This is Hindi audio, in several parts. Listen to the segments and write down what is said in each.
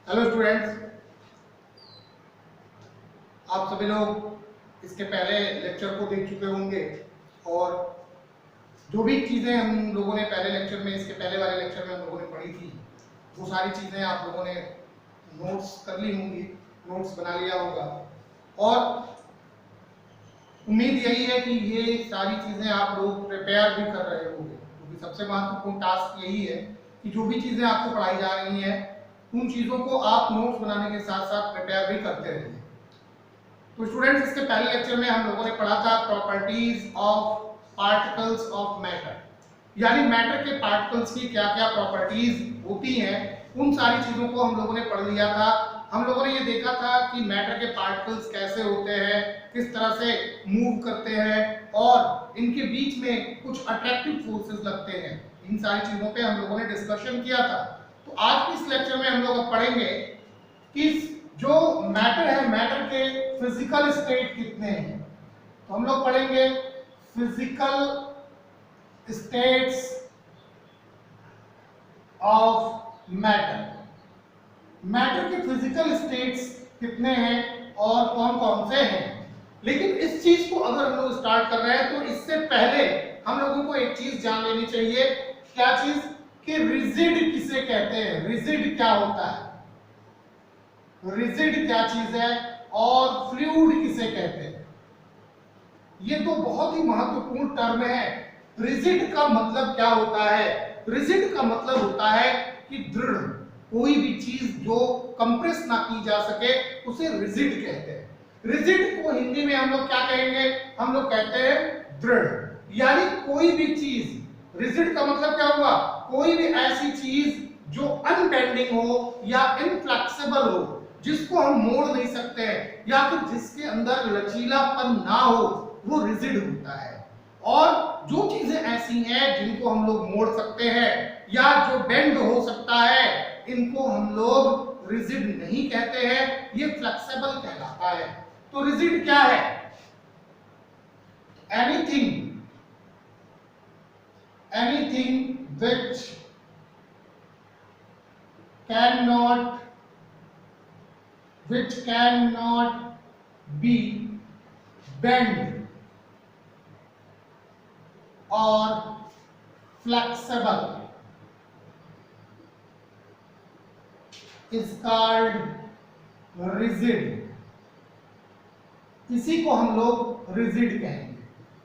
हेलो स्टूडेंट्स, आप सभी लोग इसके पहले लेक्चर को देख चुके होंगे और जो भी चीज़ें हम लोगों ने पहले लेक्चर में, इसके पहले वाले लेक्चर में हम लोगों ने पढ़ी थी, वो सारी चीज़ें आप लोगों ने नोट्स कर ली होंगी, नोट्स बना लिया होगा। और उम्मीद यही है कि ये सारी चीज़ें आप लोग प्रिपेयर भी कर रहे होंगे, क्योंकि सबसे महत्वपूर्ण टास्क यही है कि जो भी चीज़ें आपको पढ़ाई जा रही हैं उन चीज़ों को आप नोट्स बनाने के साथ साथ प्रिपेयर भी करते रहिए। तो स्टूडेंट्स, इसके पहले लेक्चर में हम लोगों ने पढ़ा था properties of particles of matter, यानी मैटर के पार्टिकल्स की क्या क्या प्रॉपर्टीज होती हैं, उन सारी चीजों को हम लोगों ने पढ़ लिया था। हम लोगों ने ये देखा था कि मैटर के पार्टिकल्स कैसे होते हैं, किस तरह से मूव करते हैं और इनके बीच में कुछ अट्रैक्टिव फोर्सेस लगते हैं। इन सारी चीजों पे हम लोगों ने डिस्कशन किया था। तो आज के इस लेक्चर में हम लोग पढ़ेंगे कि जो मैटर है, मैटर के फिजिकल स्टेट कितने हैं। तो हम लोग पढ़ेंगे physical states of matter. Matter के फिजिकल स्टेट्स कितने हैं और कौन कौन से हैं। लेकिन इस चीज को अगर हम लोग स्टार्ट कर रहे हैं तो इससे पहले हम लोगों को एक चीज जान लेनी चाहिए। क्या चीज? कि रिजिड किसे कहते हैं, रिजिड क्या होता है, रिजिड क्या चीज है और फ्लूइड किसे कहते हैं। ये तो बहुत ही महत्वपूर्ण टर्म है। रिजिड का मतलब क्या होता है? रिजिड का मतलब होता है कि दृढ़, कोई भी चीज जो कंप्रेस ना की जा सके उसे रिजिड कहते हैं। रिजिड को हिंदी में हम लोग क्या कहेंगे? हम लोग कहते हैं दृढ़। यानी कोई भी चीज, रिजिड का मतलब क्या हुआ? कोई भी ऐसी चीज जो अनबेंडिंग हो या इनफ्लेक्सिबल हो, जिसको हम मोड़ नहीं सकते हैं या फिर जिसके अंदर लचीलापन ना हो, वो रिजिड होता है। और जो चीजें ऐसी हैं जिनको हम लोग मोड़ सकते हैं या जो बेंड हो सकता है, इनको हम लोग रिजिड नहीं कहते हैं, ये फ्लेक्सिबल कहलाता है। तो रिजिड क्या है? Anything which cannot be bent or flexible is called rigid। इसी को हम लोग रिजिड कहेंगे।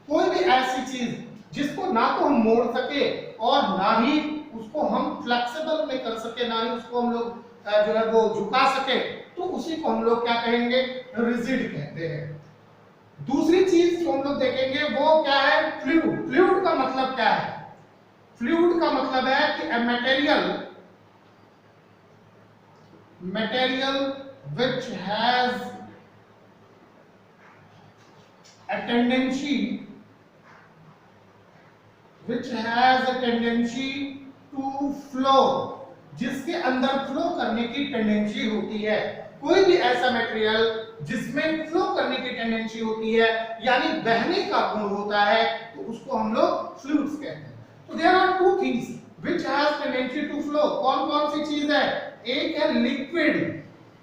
कोई भी ऐसी चीज जिसको ना तो हम मोड़ सके और ना ही उसको हम फ्लेक्सिबल में कर सके, ना ही उसको हम लोग जो है वो झुका सके, तो उसी को हम लोग क्या कहेंगे? रिजिड कहते हैं। दूसरी चीज जो हम लोग देखेंगे वो क्या है? फ्लूइड। फ्लूइड का मतलब क्या है? फ्लूइड का मतलब है कि a material which has a tendency to flow, जिसके अंदर फ्लो करने की टेंडेंसी होती है। कोई भी ऐसा मटेरियल जिसमें फ्लो करने की टेंडेंसी होती है, यानी बहने का गुण होता है, तो उसको हम लोग फ्लूइड्स कहते हैं। तो there are two things which has tendency to flow. कौन कौन सी चीज है? एक है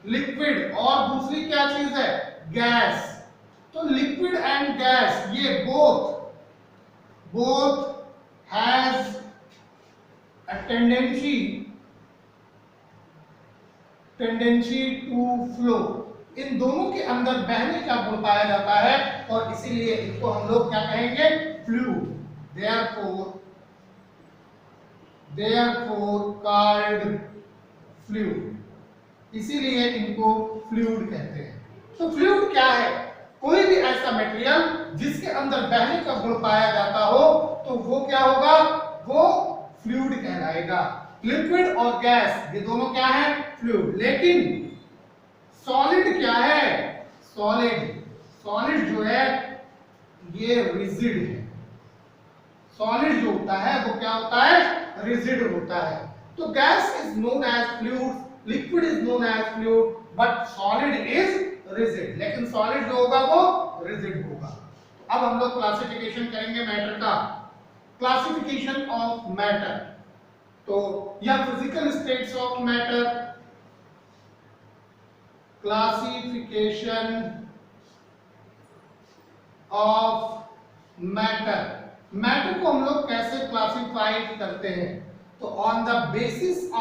लिक्विड और दूसरी क्या चीज है? गैस। तो लिक्विड एंड गैस, ये both has a tendency to flow। इन दोनों के अंदर बहने का गुण पाया जाता है और इसीलिए इनको हम लोग क्या कहेंगे? फ्लूइड। therefore called fluid, इसीलिए इनको फ्लूइड कहते हैं। तो फ्लूइड क्या है? कोई भी ऐसा मटेरियल जिसके अंदर बहने का गुण पाया जाता हो, तो वो क्या होगा? वो फ्लूइड कहलाएगा। लिक्विड और गैस, ये दोनों क्या है? फ्लूइड। लेकिन सॉलिड क्या है? सॉलिड जो है ये रिजिड है। सॉलिड जो होता है वो क्या होता है? रिजिड होता है। तो gas is known as fluid, liquid is known as fluid, but solid is rigid. लेकिन सॉलिड जो होगा वो रिजिड होगा। तो अब हम लोग क्लासिफिकेशन करेंगे मैटर का। क्लासिफिकेशन ऑफ मैटर, तो या physical states of matter, classification of matter. Matter को हम लोग कैसे क्लासिफाइड करते हैं? तो on the basis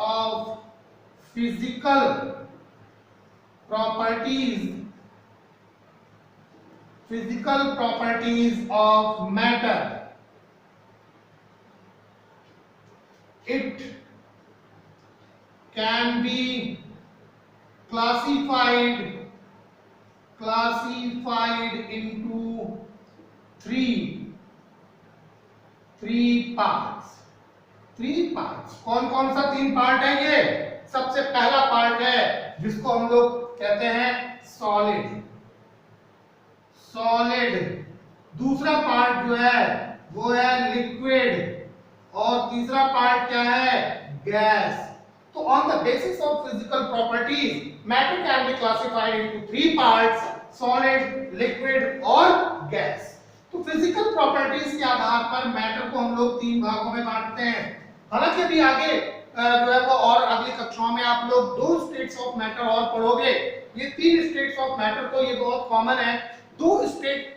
of physical properties of matter, it can be classified into three parts। कौन कौन सा तीन पार्ट है ये? सबसे पहला पार्ट है जिसको हम लोग कहते हैं सॉलिड। दूसरा पार्ट जो है वो है लिक्विड, और तीसरा पार्ट क्या है? गैस। तो on the basis of physical properties matter can be classified into three parts, solid, liquid और गैस। तो फिजिकल प्रॉपर्टीज के आधार पर मैटर को हम लोग तीन भागों में बांटते हैं। हालांकि अभी आगे जो है वो और अगली कक्षाओं में आप लोग दो स्टेट्स ऑफ मैटर और पढ़ोगे। ये तीन स्टेट्स ऑफ मैटर तो ये बहुत कॉमन है। दो स्टेट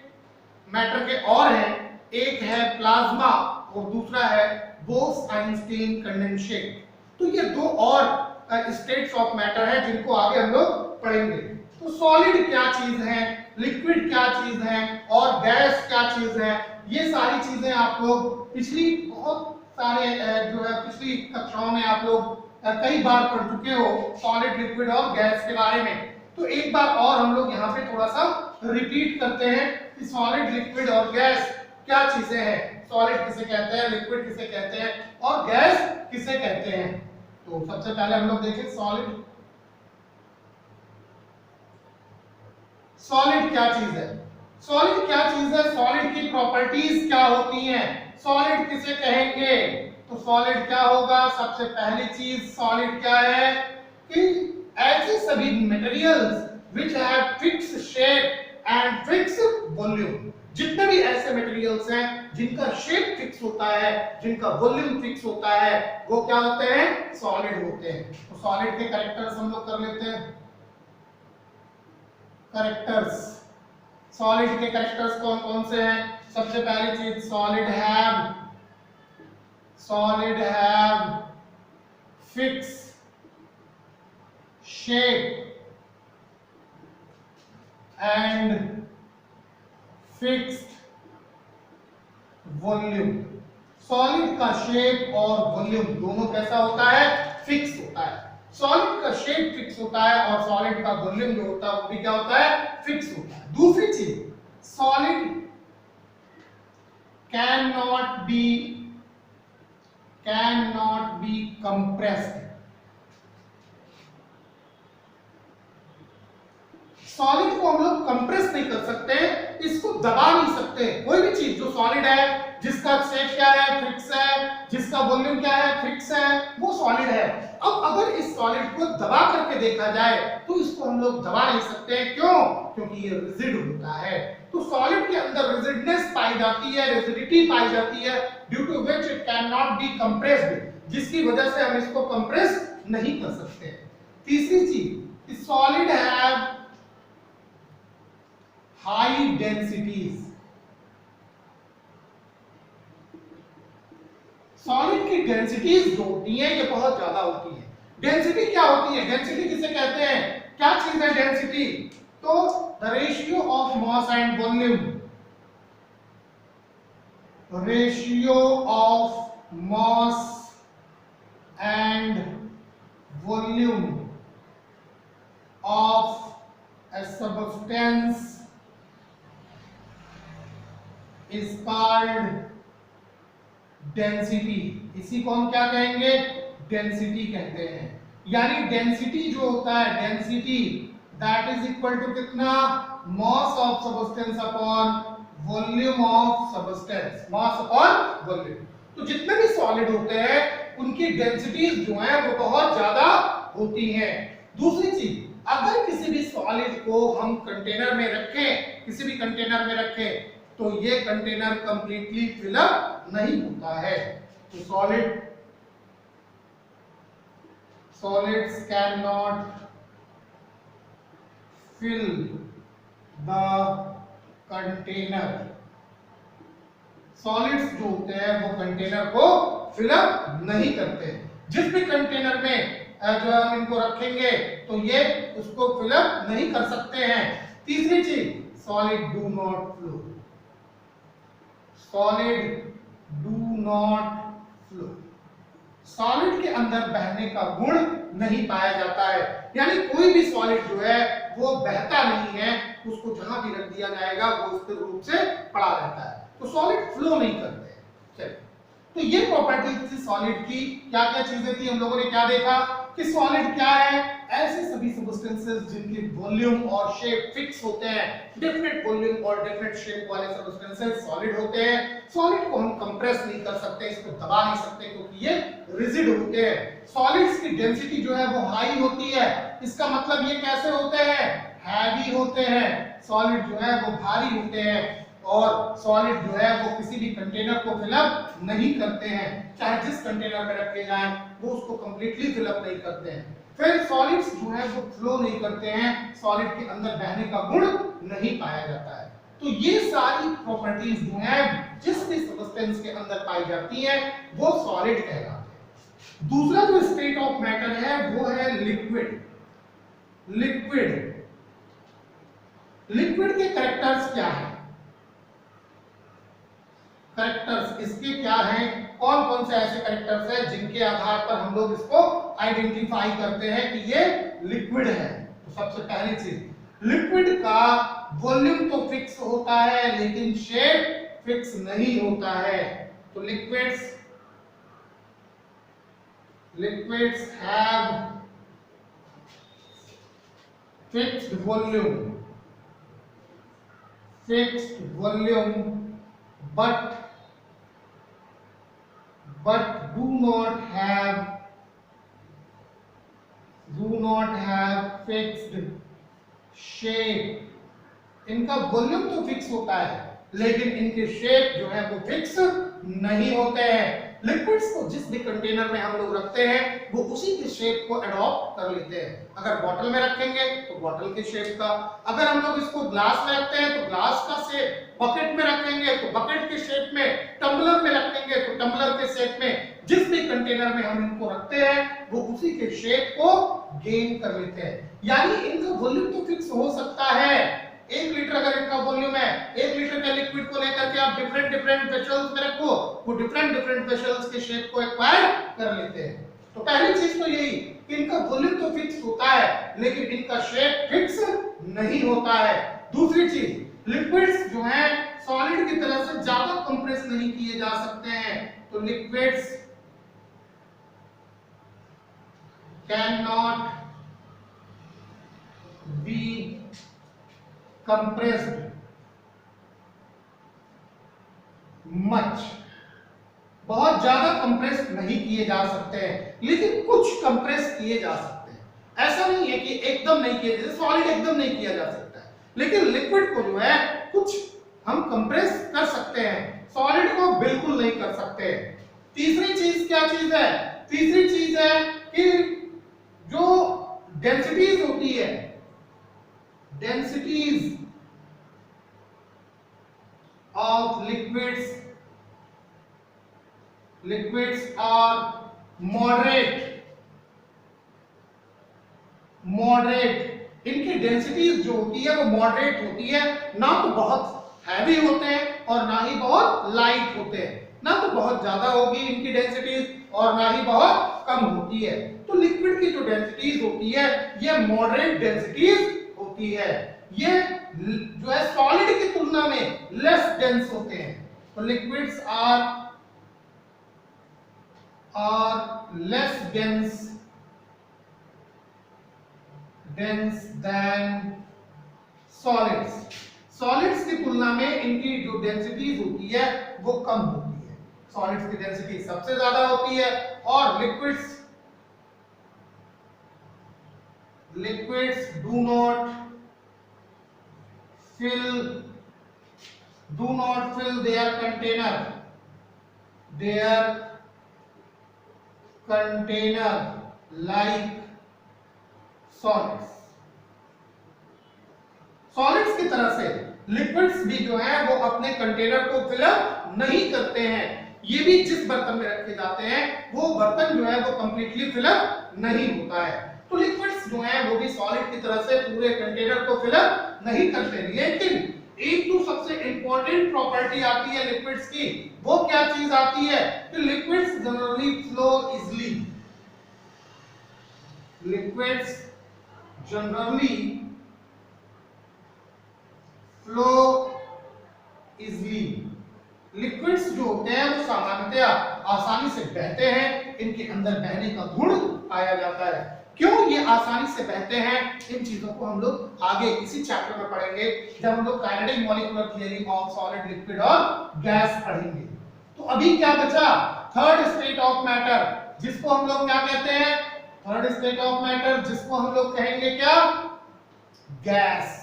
मैटर के और हैं, एक है प्लाज्मा और दूसरा है बोस-आइंस्टीन कंडेंसेट। तो ये दो और स्टेट्स ऑफ मैटर है जिनको आगे हम लोग पढ़ेंगे। तो सॉलिड क्या चीज है, लिक्विड क्या चीज है और गैस क्या चीज है, ये सारी चीजें आप लोग पिछली बहुत सारे जो है पिछली कक्षाओं में आप लोग कई बार पढ़ चुके हो, सॉलिड, लिक्विड और गैस के बारे में। तो एक बार और हम लोग यहाँ पे थोड़ा सा रिपीट करते हैं कि सॉलिड, लिक्विड और गैस क्या चीजें हैं, सॉलिड किसे कहते हैं, लिक्विड किसे कहते हैं और गैस किसे कहते हैं। तो सबसे पहले हम लोग देखें सॉलिड क्या चीज है। सॉलिड की प्रॉपर्टीज क्या होती हैं, सॉलिड किसे कहेंगे? तो सॉलिड क्या होगा? सबसे पहली चीज सॉलिड क्या है कि ऐसे सभी materials which have fixed shape and fixed volume, जितने भी ऐसे मटेरियल्स हैं जिनका शेप फिक्स होता है, जिनका वॉल्यूम फिक्स होता है, वो क्या होते हैं? सॉलिड होते हैं। तो सॉलिड के कैरेक्टर्स हम लोग कर लेते हैं। कैरेक्टर्स, सॉलिड के कैरेक्टर्स कौन कौन से हैं? सबसे पहली चीज solid have fix shape and fixed volume. Solid का शेप और वॉल्यूम दोनों कैसा होता है? फिक्स होता है। सॉलिड का शेप फिक्स होता है और सॉलिड का वॉल्यूम जो होता है वो भी क्या होता है? फिक्स होता है। दूसरी चीज, solid can not be compressed. Solid को हम लोग कंप्रेस नहीं कर सकते, इसको दबा नहीं सकते। कोई भी चीज जो सॉलिड है, जिसका शेप क्या है? फिक्स है, जिसका वॉल्यूम क्या है? फिक्स है, वो सॉलिड है। अब अगर इस सॉलिड को दबा करके देखा जाए तो इसको हम लोग दबा नहीं सकते। क्यों? क्योंकि ये रिजिड होता है। तो सॉलिड के अंदर रिजिडनेस पाई जाती है, रिजिडिटी पाई जाती है, due to which it can not be compressed, जिसकी वजह से हम इसको कंप्रेस नहीं कर सकते। तीसरी चीज, solid have high densities. Solid की डेंसिटीज जो होती है ये बहुत ज्यादा होती है। डेंसिटी क्या होती है? डेंसिटी किसे कहते हैं? क्या चीज है डेंसिटी? तो the ratio of mass and volume, ratio of mass and volume of a substance is called density. इसी को हम क्या कहेंगे? डेंसिटी कहते हैं। यानी डेंसिटी जो होता है, density that is equal to कितना? Mass of substance upon volume of substance, mass upon volume. तो जितने भी सॉलिड होते हैं उनकी डेंसिटीज जो है वो बहुत ज्यादा होती हैं। दूसरी चीज, अगर किसी भी सॉलिड को हम कंटेनर में रखें, किसी भी कंटेनर में रखें तो ये कंटेनर कंप्लीटली फिल अप नहीं होता है। तो solids cannot fill the container. Solids जो होते हैं वो कंटेनर को फिलअप नहीं करते। जिस भी कंटेनर में जो हम इनको रखेंगे तो ये उसको फिलअप नहीं कर सकते हैं। तीसरी चीज, solid do not flow. Solid do not flow, solid के अंदर बहने का गुण नहीं पाया जाता है। यानी कोई भी सॉलिड जो है वो बहता नहीं है, उसको जहां भी रख दिया जाएगा वो स्थिर रूप से पड़ा रहता है, तो सॉलिड फ्लो नहीं करते हैं। चलिए, तो ये प्रॉपर्टी थी सॉलिड की। क्या क्या चीजें थी, हम लोगों ने क्या देखा कि सॉलिड क्या है, ऐसे सभी सब्सटेंसेस जिनके वॉल्यूम और शेप फिक्स होते हैं। डेफिनेट वॉल्यूम और डेफिनेट शेप वाले सब्सटेंसेस सॉलिड होते हैं। सॉलिड को हम कंप्रेस नहीं कर सकते, इसको दबा नहीं सकते क्योंकि ये रिजिड होते हैं। सॉलिड्स की डेंसिटी जो है वो हाई होती है। इसका मतलब ये कैसे होते हैं, हैवी होते हैं। सॉलिड जो है वो भारी होते हैं और सॉलिड जो है वो किसी भी कंटेनर को फिलअप नहीं करते हैं, चाहे जिस कंटेनर में रखे जाएं वो उसको कंप्लीटली फिलअप नहीं करते हैं। फिर सॉलिड्स जो है वो फ्लो नहीं करते हैं, सॉलिड के अंदर बहने का गुण नहीं पाया जाता है। तो ये सारी प्रॉपर्टीज जो है जिस भी सब्सटेंस के अंदर पाई जाती है वो सॉलिड कहलाते हैं। दूसरा जो स्टेट ऑफ मैटर है वो है लिक्विड। लिक्विड लिक्विड के कैरेक्टर्स क्या है, कैरेक्टर्स इसके क्या हैं, कौन कौन से ऐसे कैरेक्टर्स हैं जिनके आधार पर हम लोग इसको आइडेंटिफाई करते हैं कि ये लिक्विड है। तो सबसे पहली चीज, लिक्विड का वॉल्यूम तो फिक्स होता है लेकिन शेप फिक्स नहीं होता है। तो liquids have fixed volume but do not have fixed shape। इनका वॉल्यूम तो फिक्स होता है लेकिन इनके शेप जो है वो फिक्स नहीं होते हैं। लिक्विड्स को जिस भी कंटेनर में हम लोग रखते हैं वो उसी के शेप को अडॉप्ट कर लेते हैं। अगर बॉटल में रखेंगे तो बॉटल के शेप का, अगर हम लोग इसको ग्लास में रखते हैं तो ग्लास का शेप, बकेट में रखेंगे तो बकेट के शेप में, टम्बलर में रखेंगे तो टम्बलर के शेप में। जिस भी कंटेनर में हम इनको रखते हैं वो उसी के शेप को गेन कर लेते हैं। यानी इनका वॉल्यूम तो फिक्स हो सकता है। 1 लीटर अगर इनका वॉल्यूम है, 1 लीटर के लिक्विड को लेकर के आप डिफरेंट वेसल्स में रखो, वो डिफरेंट वेसल्स के शेप को एक्वायर कर लेते हैं। तो पहली चीज तो यही कि इनका वॉल्यूम तो फिक्स होता है लेकिन इनका शेप फिक्स नहीं होता है। दूसरी चीज, लिक्विड्स जो हैं सॉलिड की तरह से ज्यादा कंप्रेस नहीं किए जा सकते हैं। तो liquids can not B compressed much, बहुत ज्यादा कंप्रेस नहीं किए जा सकते हैं लेकिन कुछ कंप्रेस किए जा सकते हैं। ऐसा नहीं है कि एकदम नहीं किए, जैसे सॉलिड एकदम नहीं किया जा सकता है लेकिन लिक्विड को जो है कुछ हम कंप्रेस कर सकते हैं, सॉलिड को बिल्कुल नहीं कर सकते। तीसरी चीज क्या चीज है, तीसरी चीज है कि जो डेंसिटीज होती है, densities of liquids are moderate। इनकी डेंसिटीज जो होती है वो मॉडरेट होती है, ना तो बहुत हैवी होते हैं और ना ही बहुत लाइट होते हैं, ना तो बहुत ज्यादा होगी इनकी डेंसिटीज और ना ही बहुत कम होती है। तो लिक्विड की जो डेंसिटीज होती है ये मॉडरेट डेंसिटीज होती है, ये जो है सॉलिड की तुलना में लेस डेंस होते हैं। तो liquids are less dense than solids। Solids की तुलना में इनकी जो डेंसिटीज होती है वो कम होती है। सॉलिड्स की डेंसिटी सबसे ज्यादा होती है और liquids do not fill their container like solids. Solids की तरह से लिक्विड्स भी जो है वो अपने कंटेनर को फिलअप नहीं करते हैं। ये भी जिस बर्तन में रखे जाते हैं वो बर्तन जो है वो कंप्लीटली फिलअप नहीं होता है। तो लिक्विड्स जो है वो भी सॉलिड की तरह से पूरे कंटेनर को फिलअप नहीं करते। लेकिन एक तो सबसे इंपॉर्टेंट प्रॉपर्टी आती है लिक्विड्स की, वो क्या चीज आती है कि liquids generally flow easily. Liquids generally flow easily. Liquids जो होते हैं वो सामान्यतया आसानी से बहते हैं, इनके अंदर बहने का गुण पाया जाता है। क्यों ये आसानी से बहते हैं, इन चीजों को हम लोग आगे किसी चैप्टर में पढ़ेंगे जब हम लोग kinetic molecular theory of solid, liquid और गैस पढ़ेंगे। तो अभी क्या बचा, थर्ड स्टेट ऑफ मैटर, जिसको हम लोग क्या कहते हैं, थर्ड स्टेट ऑफ मैटर, जिसको हम लोग कहेंगे क्या, गैस।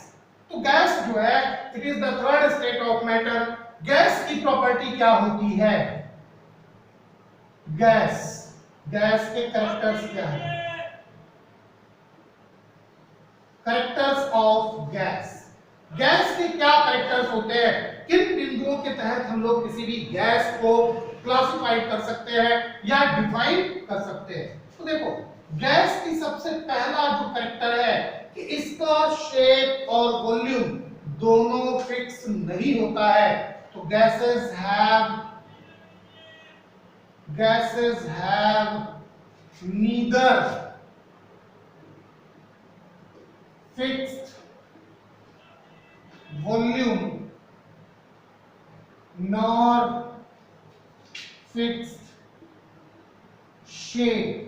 तो गैस जो है it is the third state of matter. Gas की प्रॉपर्टी क्या होती है, गैस, गैस के कैरेक्टर्स क्या है, कैरेक्टर्स ऑफ गैस। गैस के क्या कैरेक्टर्स होते हैं, किन बिंदुओं के तहत हम लोग किसी भी गैस को क्लासिफाइड कर सकते हैं या डिफाइन कर सकते हैं। तो देखो गैस की सबसे पहला जो कैरेक्टर है कि इसका शेप और वॉल्यूम दोनों फिक्स नहीं होता है। तो gases have neither fixed volume nor fixed shape.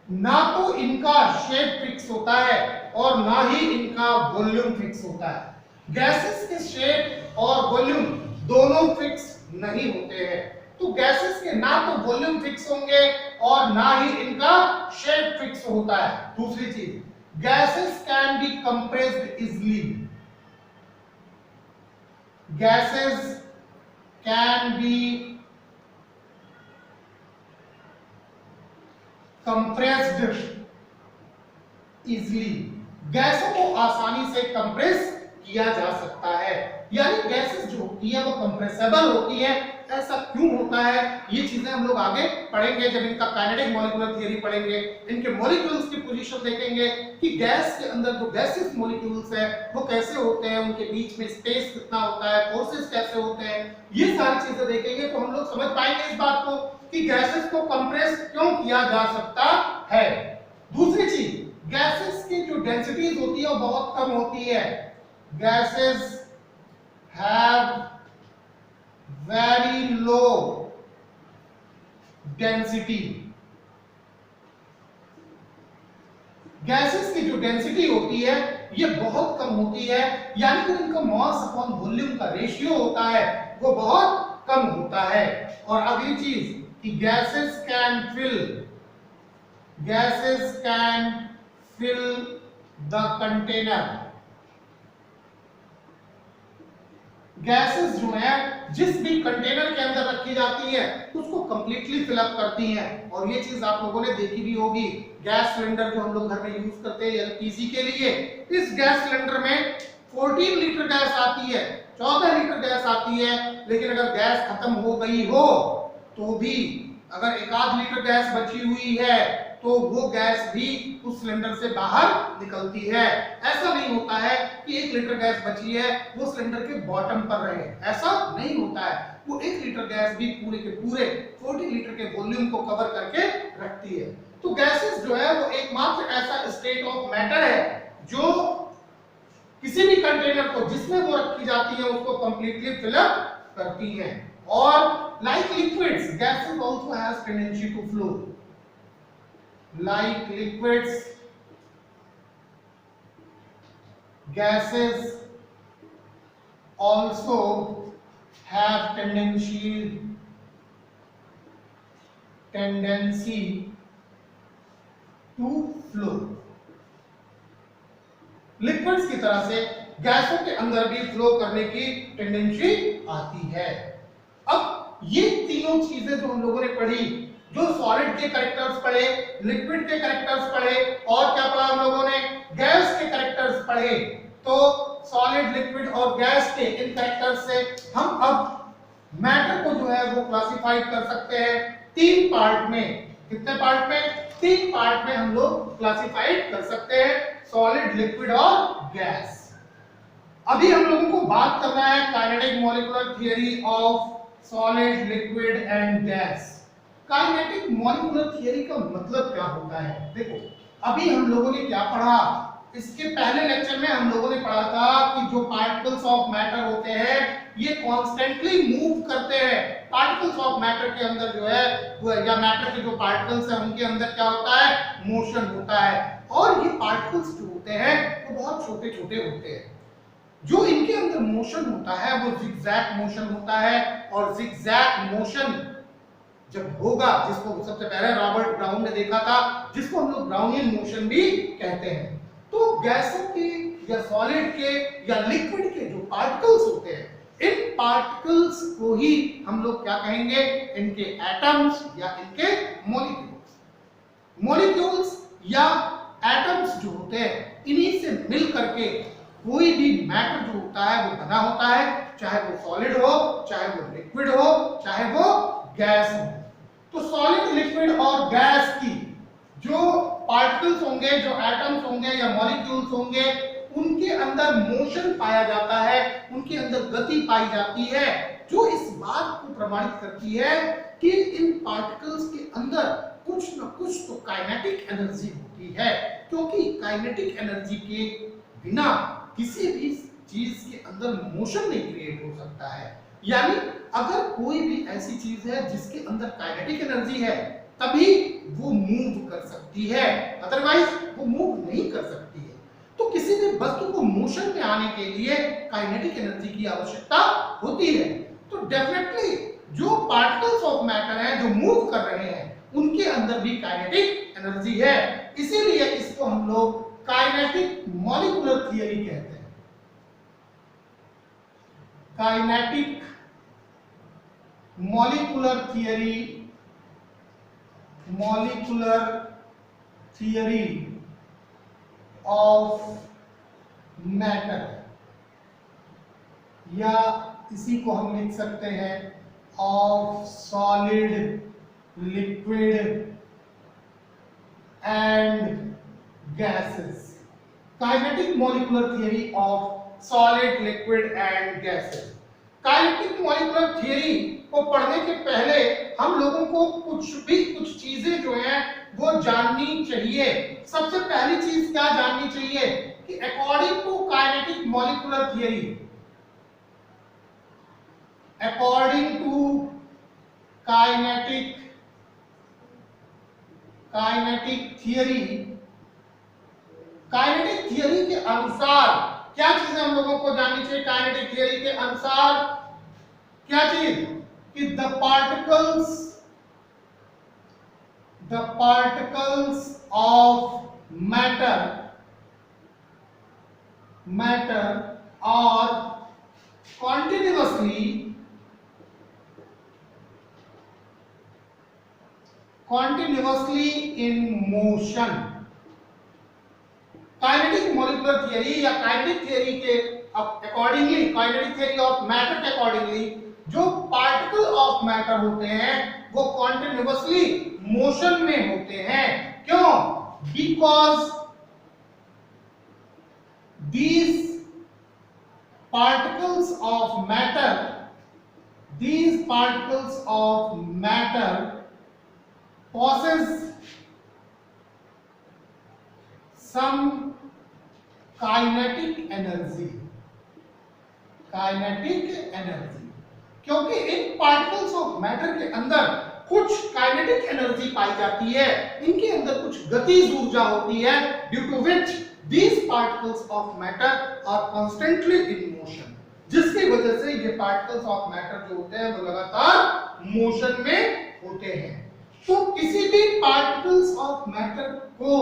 ना तो इनका शेप फिक्स होता है और ना ही इनका वॉल्यूम फिक्स होता है। गैसेस के शेप और वॉल्यूम दोनों फिक्स नहीं होते हैं। तो गैसेस के ना तो वॉल्यूम फिक्स होंगे और ना ही इनका शेप फिक्स होता है। दूसरी चीज, gases can be compressed easily. Gases can be compressed easily. गैसों को आसानी से कंप्रेस किया जा सकता है, यानी गैसेस जो होती है वो कंप्रेसेबल होती है। ऐसा क्यों होता है, ये चीजें हम लोग आगे पढ़ेंगे जब इनका काइनेटिक मॉलिक्यूलर थियरी पढ़ेंगे। इनके मॉलिक्यूल्स की पोजीशन देखेंगे कि गैस के अंदर जो गैसेस मॉलिक्यूल्स है वो कैसे होते हैं, उनके बीच में स्पेस कितना होता है, फोर्सेस कैसे होते हैं, ये सारी चीजें देखेंगे तो हम लोग समझ पाएंगे इस बात को कि गैसेस को कंप्रेस क्यों किया जा सकता है। दूसरी चीज, गैसेस की जो डेंसिटीज होती है वो बहुत कम होती है। Gases have very low density. Gases की जो डेंसिटी होती है ये बहुत कम होती है, यानी कि इनका मास अपॉन वॉल्यूम का रेशियो होता है वो बहुत कम होता है। और अगली चीज कि gases can fill the container. Gases जो है जिस भी कंटेनर के अंदर रखी जाती है उसको कंप्लीटली फिल अप करती हैं। और ये चीज आप लोगों ने देखी भी होगी, गैस सिलेंडर जो हम लोग घर में यूज करते हैं एलपीजी के लिए, इस गैस सिलेंडर में 14 लीटर गैस आती है, 14 लीटर गैस आती है। लेकिन अगर गैस खत्म हो गई हो तो भी अगर 1 लीटर गैस बची हुई है तो वो गैस भी उस सिलेंडर से बाहर निकलती है। ऐसा नहीं होता है कि 1 लीटर गैस बची है वो सिलेंडर के बॉटम पर रहे, ऐसा नहीं होता है। वो 1 लीटर गैस भी पूरे के पूरे 40 लीटर के वॉल्यूम को कवर करके रखती है। तो गैसेस जो है वो एकमात्र ऐसा स्टेट ऑफ मैटर है जो किसी भी कंटेनर को जिसमें वो रखी जाती है उसको कंप्लीटली फिल अप करती है। और like liquids, gases also has tendency to flow. Like liquids, gases also have tendency to flow. Liquids की तरह से गैसों के अंदर भी फ्लो करने की टेंडेंसी आती है। अब ये तीनों चीजें जो हम लोगों ने पढ़ी, जो सॉलिड के कैरेक्टर्स पढ़े, लिक्विड के कैरेक्टर्स पढ़े, और क्या पढ़ा हम लोगों ने, गैस के कैरेक्टर्स पढ़े। तो सॉलिड, लिक्विड और गैस के इन कैरेक्टर्स से हम अब मैटर को जो है वो क्लासिफाइड कर सकते हैं तीन पार्ट में। कितने पार्ट में? तीन पार्ट में हम लोग क्लासिफाइड कर सकते हैं, सॉलिड, लिक्विड और गैस। अभी हम लोगों को बात करना है kinetic molecular theory of solid, liquid and gas. Kinetic molecular theory का मतलब क्या होता है? देखो, अभी हम लोगों ने क्या पढ़ा, इसके पहले लेक्चर में हम लोगों ने पढ़ा था कि जो पार्टिकल्स ऑफ मैटर होते हैं ये कॉन्स्टेंटली मूव करते हैं। पार्टिकल्स ऑफ मैटर के अंदर जो है वो, या मैटर के जो पार्टिकल्स हैं उनके अंदर क्या होता है, मोशन होता है। और ये पार्टिकल्स जो होते हैं वो बहुत छोटे छोटे होते हैं। जो इनके अंदर मोशन होता है वो जिगजैग मोशन होता है, और जिगजैग मोशन जब होगा, जिसको सबसे पहले रॉबर्ट ब्राउन ने देखा था, जिसको हम लोग ब्राउनियन मोशन भी कहते हैं। तो गैसों के या सॉलिड के या लिक्विड के जो पार्टिकल्स होते हैं, इन पार्टिकल्स को ही हम लोग क्या कहेंगे, इनके एटम्स या इनके मॉलिक्यूल्स। मॉलिक्यूल्स या एटम्स जो होते हैं, इन्हीं से मिल करके कोई भी मैटर जो होता है वो बना होता है, चाहे वो सॉलिड हो, चाहे वो लिक्विड हो, चाहे वो गैस हो। तो सॉलिड, लिक्विड और गैस की जो पार्टिकल्स होंगे, जो एटम्स होंगे या मॉलिक्यूल्स होंगे, उनके अंदर मोशन पाया जाता है, उनके अंदर गति पाई जाती है, जो इस बात को प्रमाणित करती है कि इन पार्टिकल्स के अंदर कुछ न कुछ तो काइनेटिक एनर्जी होती है। क्योंकि काइनेटिक एनर्जी के बिना किसी भी चीज के अंदर मोशन नहीं क्रिएट हो सकता है। यानी अगर कोई भी ऐसी चीज है जिसके अंदर काइनेटिक एनर्जी है, तभी वो मूव कर सकती है, अदरवाइज वो मूव नहीं कर सकती है। तो किसी भी वस्तु को मोशन में आने के लिए काइनेटिक एनर्जी की आवश्यकता होती है। तो डेफिनेटली जो पार्टिकल्स ऑफ मैटर हैं, जो मूव कर रहे हैं, उनके अंदर भी काइनेटिक एनर्जी है। इसीलिए इसको हम लोग काइनेटिक मॉलिक्यूलर थियरी कहते हैं। Kinetic molecular theory of matter, या इसी को हम लिख सकते हैं of solid, liquid and gases. Kinetic molecular theory of solid, liquid and gases. Kinetic molecular theory को पढ़ने के पहले हम लोगों को कुछ चीजें जो हैं वो जाननी चाहिए। सबसे पहली चीज क्या जाननी चाहिए कि according to kinetic molecular theory, according to kinetic theory के अनुसार क्या चीजें हम लोगों को जाननी चाहिए? काइनेटिक थियरी के अनुसार क्या चीज कि the particles of matter are continuously in motion। Kinetic molecular theory या काइनेटिक थियरी के accordingly, kinetic theory of matter के अकॉर्डिंगली, जो पार्टिकल ऑफ मैटर होते हैं वो कॉन्टिन्यूअसली मोशन में होते हैं। क्यों? Because these particles of matter possess some kinetic energy। क्योंकि इन पार्टिकल्स ऑफ मैटर के अंदर कुछ काइनेटिक एनर्जी पाई जाती है, इनके अंदर कुछ गतिज ऊर्जा होती है, due to which these particles of matter are constantly in motion, जिसकी वजह से ये पार्टिकल्स ऑफ मैटर जो होते हैं वो लगातार मोशन में होते हैं। तो किसी भी पार्टिकल्स ऑफ मैटर को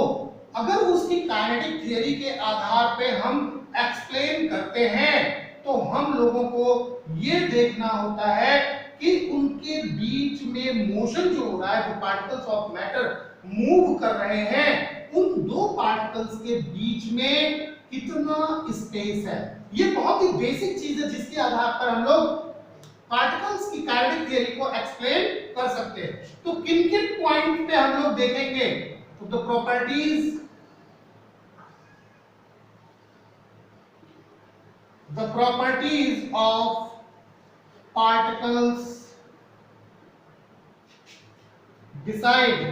अगर उसकी काइनेटिक थियरी के आधार पे हम एक्सप्लेन करते हैं, तो हम लोगों को ये देखना होता है कि उनके बीच में मोशन जो हो रहा है, जो पार्टिकल्स ऑफ मैटर मूव कर रहे हैं, उन दो पार्टिकल्स के बीच में कितना स्पेस है। ये बहुत ही बेसिक चीज है जिसके आधार पर हम लोग पार्टिकल्स की काइनेटिक थ्योरी को एक्सप्लेन कर सकते हैं। तो किन किन पॉइंट पे हम लोग देखेंगे, तो the properties of particles decide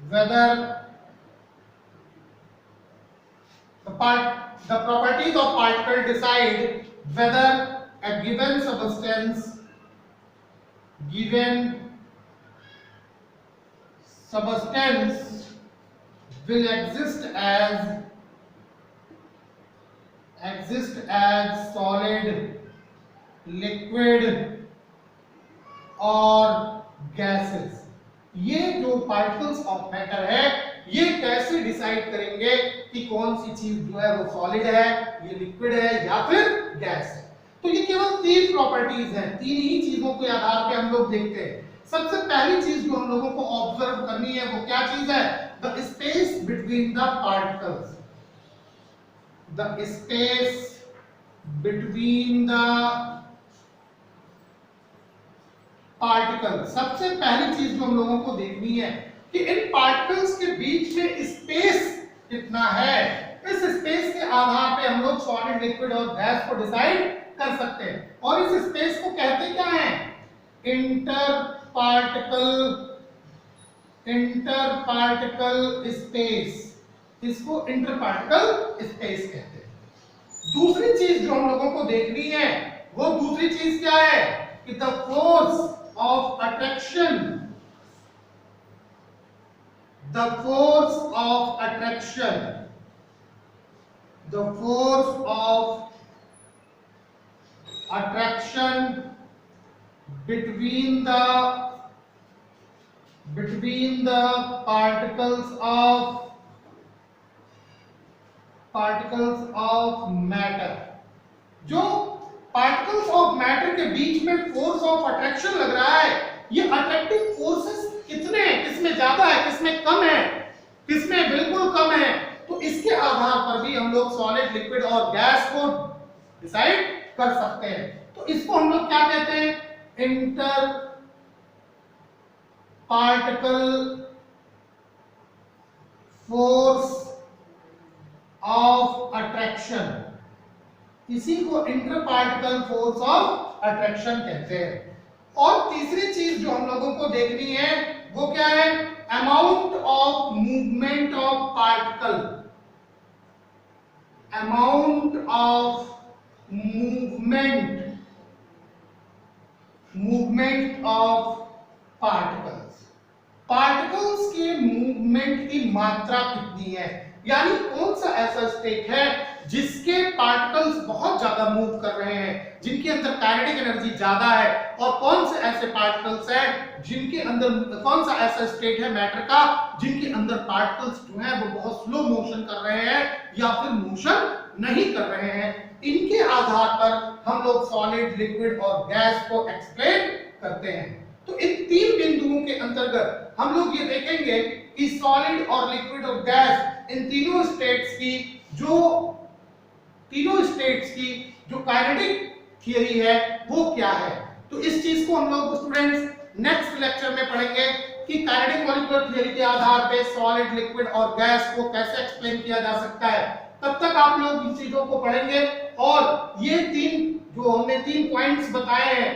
whether the properties of particle decide whether a given substance will exist as solid, liquid और gases। ये जो पार्टिकल्स ऑफ मैटर है, ये कैसे डिसाइड करेंगे कि कौन सी चीज जो है वो सॉलिड है, ये लिक्विड है या फिर गैस है। तो ये केवल तीन प्रॉपर्टीज हैं, तीन ही चीजों के आधार पे हम लोग देखते हैं। सबसे पहली चीज जो हम लोगों को ऑब्जर्व करनी है वो क्या चीज है, the space between the particles. The space between the particle. सबसे पहली चीज जो हम लोगों को देखनी है कि इन पार्टिकल्स के बीच में स्पेस कितना है। इस स्पेस के आधार पे हम लोग सॉलिड, लिक्विड और गैस को डिसाइड कर सकते हैं। और इस स्पेस को कहते क्या है, इंटर पार्टिकल स्पेस। इसको इंटर पार्टिकल स्पेस कहते हैं। दूसरी चीज जो हम लोगों को देखनी है वो दूसरी चीज क्या है कि the force of attraction, the force of attraction between the particles of matter। जो पार्टिकल्स ऑफ मैटर के बीच में फोर्स ऑफ अट्रैक्शन लग रहा है, ये अट्रैक्टिव फोर्सेस कितने हैं, किसमें ज्यादा है, किसमें कम है, किसमें बिल्कुल कम है, तो इसके आधार पर भी हम लोग सॉलिड, लिक्विड और गैस को डिसाइड कर सकते हैं। तो इसको हम लोग क्या कहते हैं, inter particle force of attraction. इसी को inter particle force of attraction कहते हैं। और तीसरी चीज जो हम लोगों को देखनी है वो क्या है, amount of movement of particle. Amount of movement of particles. Particles के मूवमेंट की मात्रा कितनी है, यानी कौन सा ऐसा स्टेट है जिसके पार्टिकल्स बहुत ज्यादा मूव कर रहे हैं, जिनके अंदर काइनेटिक एनर्जी ज्यादा है, और कौन से ऐसे पार्टिकल्स हैं जिनके अंदर, कौन सा ऐसा स्टेट है मैटर का जिनके अंदर पार्टिकल्स जो है वो बहुत स्लो मोशन कर रहे हैं या फिर मोशन नहीं कर रहे हैं। इनके आधार पर हम लोग सॉलिड, लिक्विड और गैस को एक्सप्लेन करते हैं। तो इन तीन बिंदुओं के अंतर्गत हम लोग ये देखेंगे कि सॉलिड और लिक्विड और गैस, इन तीनों स्टेट्स की जो काइनेटिक थियरी है वो क्या है। तो इस चीज को हम लोग स्टूडेंट्स नेक्स्ट लेक्चर में पढ़ेंगे कि काइनेटिक मॉलिक्यूलर थियरी के आधार पे सॉलिड, लिक्विड और गैस को कैसे एक्सप्लेन किया जा सकता है। तब तक आप लोग इन चीजों को पढ़ेंगे और ये जो हमने तीन पॉइंट्स बताए हैं,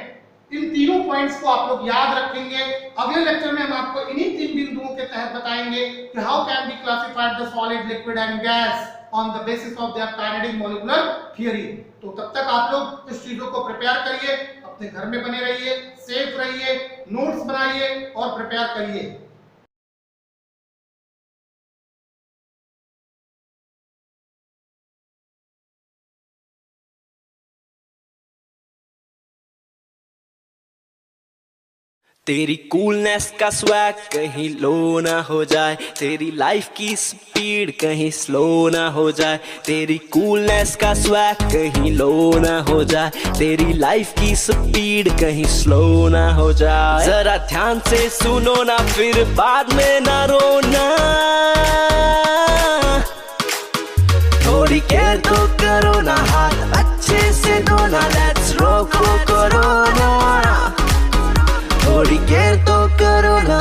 इन तीनों पॉइंट्स को आप लोग याद रखेंगे। अगले लेक्चर में हम आपको इन्हीं तीन बिंदुओं के तहत बताएंगे कि how can be classified the solid, liquid and gas on the basis of their kinetic molecular theory. तो तब तक आप लोग इस चीजों को प्रिपेयर करिए, अपने घर में बने रहिए, सेफ रहिए, नोट्स बनाइए और प्रिपेयर करिए। तेरी कूलनेस का स्वैग कहीं लो ना हो जाए, तेरी लाइफ की स्पीड कहीं स्लो ना हो जाए। तेरी कूलनेस का स्वैग कहीं लो ना हो जाए, तेरी लाइफ की स्पीड कहीं स्लो ना हो जाए। जरा ध्यान से सुनो ना, फिर बाद में ना रोना। थोड़ी केयर तो करो ना, हाथ अच्छे से धोना। लेट्स रोको कोरोना, थोड़ी केयर तो करो ना।